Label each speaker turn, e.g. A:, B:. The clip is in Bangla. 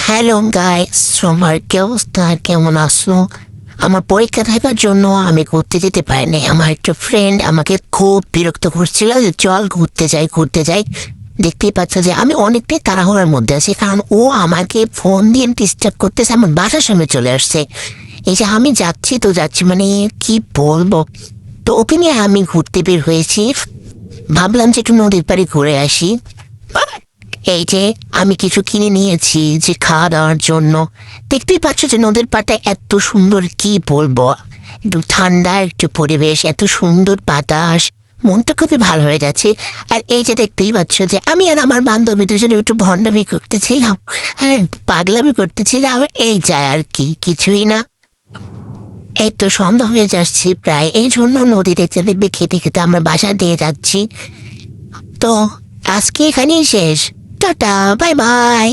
A: হ্যালো গাইস, তোমার কি অবস্থা? কেমন আছো? আমার পরীক্ষা থাকার জন্য আমি ঘুরতে যেতে পারিনি। আমার একটা ফ্রেন্ড আমাকে খুব বিরক্ত করছিল যে চল ঘুরতে যাই। দেখতেই পাচ্ছ যে আমি অনেকটাই তাড়াহুড়ার মধ্যে আছি, কারণ ও আমাকে ফোন দিয়ে ডিস্টার্ব করতেছে, আমার বাসার সামনে চলে আসছে। এই যে আমি যাচ্ছি মানে কি বলবো। তো ওকে নিয়ে আমি ঘুরতে বের হয়েছি, ভাবলাম যে একটু নদীর পাড়ে ঘুরে আসি। এই যে আমি কিছু কিনে নিয়েছি যে খাওয়া দাওয়ার জন্য। দেখতেই পাচ্ছ যে নদীর পাড়টা এত সুন্দর, কি বলবো। একটু ঠান্ডা একটু পরিবেশ, এত সুন্দর বাতাস, মনটা খুবই ভালো হয়ে যাচ্ছে। আর এই যে দেখতেই পাচ্ছ যে আমি আর আমার বান্ধবী দুজনে একটু ভণ্ডামি করতেছিলাম, হ্যাঁ পাগলামি করতেছিলাম। এই যায় আর কি, কিছুই না। এই তো সন্ধ্যা হয়ে যাচ্ছে প্রায়, এই জন্য নদীতে চেপে খেতে খেতে আমরা বাসা দিয়ে যাচ্ছি। তো আজকে এখানেই শেষ। Tata, bye bye.